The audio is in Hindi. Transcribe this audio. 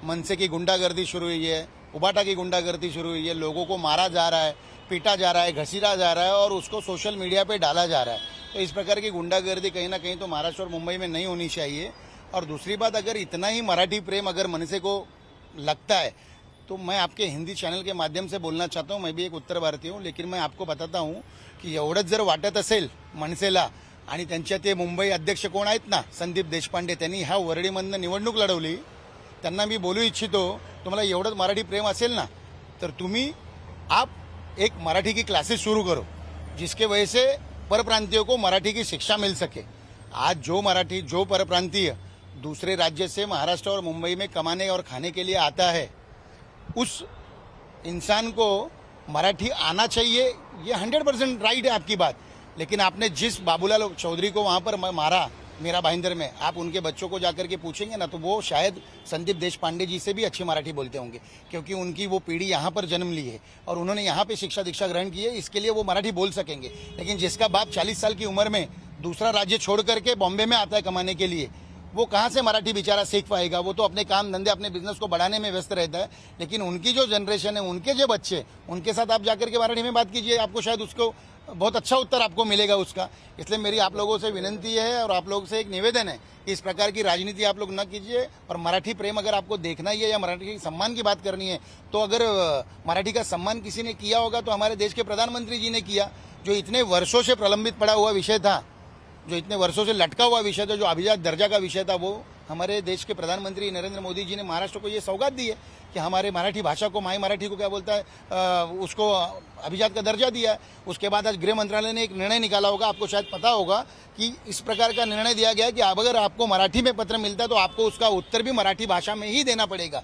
मनसे की गुंडागर्दी शुरू हुई है, उबाटा की गुंडागर्दी शुरू हुई है, लोगों को मारा जा रहा है, पीटा जा रहा है, घसीटा जा रहा है और उसको सोशल मीडिया पे डाला जा रहा है। तो इस प्रकार की गुंडागर्दी कहीं ना कहीं तो महाराष्ट्र और मुंबई में नहीं होनी चाहिए। और दूसरी बात, अगर इतना ही मराठी प्रेम अगर मनसे को लगता है तो मैं आपके हिंदी चॅनल के माध्यम से बोलना चाहता हूँ, मैं भी एक उत्तर भारतीय हूँ, लेकिन मैं आपको बताता हूँ की एवढंच जर वाटत असेल मनसेला आणि त्यांच्या ते मुंबई अध्यक्ष कोण आहेत ना, संदीप देशपांडे, त्यांनी ह्या वरळीमधनं निवडणूक लढवली, त्यांना मी बोलू इच्छितो, तुम्हाला एवढंच मराठी प्रेम असेल ना तर तुम्ही आप एक मराठी की क्लासेस शुरू करो, जिसके वजह से परप्रांतियों को मराठी की शिक्षा मिल सके। आज जो परप्रांतीय दूसरे राज्य से महाराष्ट्र और मुंबई में कमाने और खाने के लिए आता है, उस इंसान को मराठी आना चाहिए, ये 100% राइट है आपकी बात। लेकिन आपने जिस बाबूलाल चौधरी को वहाँ पर मारा मेरा भाईंदर में, आप उनके बच्चों को जाकर के पूछेंगे ना तो वो शायद संदीप देशपांडे जी से भी अच्छी मराठी बोलते होंगे, क्योंकि उनकी वो पीढ़ी यहाँ पर जन्म ली है और उन्होंने यहाँ पे शिक्षा दीक्षा ग्रहण की है, इसके लिए वो मराठी बोल सकेंगे। लेकिन जिसका बाप 40 साल की उम्र में दूसरा राज्य छोड़ करके बॉम्बे में आता है कमाने के लिए, वो कहाँ से मराठी बेचारा सीख पाएगा? वो तो अपने काम धंधे अपने बिजनेस को बढ़ाने में व्यस्त रहता है। लेकिन उनकी जो जनरेशन है, उनके जो बच्चे, उनके साथ आप जाकर के मराठी में बात कीजिए, आपको शायद उसको बहुत अच्छा उत्तर आपको मिलेगा उसका। इसलिए मेरी आप लोगों से विनंती है और आप लोगों से एक निवेदन है, इस प्रकार की राजनीति आप लोग न कीजिए। और मराठी प्रेम अगर आपको देखना ही है या मराठी के सम्मान की बात करनी है, तो अगर मराठी का सम्मान किसी ने किया होगा तो हमारे देश के प्रधानमंत्री जी ने किया, जो इतने वर्षों से प्रलंबित पड़ा हुआ विषय था, जो इतने वर्षों से लटका हुआ विषय था, जो अभिजात दर्जा का विषय था, वो हमारे देश के प्रधानमंत्री नरेंद्र मोदी जी ने महाराष्ट्र को ये सौगात दी है कि हमारे मराठी भाषा को, माई मराठी को क्या बोलता है, उसको अभिजात का दर्जा दिया है। उसके बाद आज गृह मंत्रालय ने एक निर्णय निकाला होगा, आपको शायद पता होगा कि इस प्रकार का निर्णय दिया गया है कि अब अगर आपको मराठी में पत्र मिलता है तो आपको उसका उत्तर भी मराठी भाषा में ही देना पड़ेगा।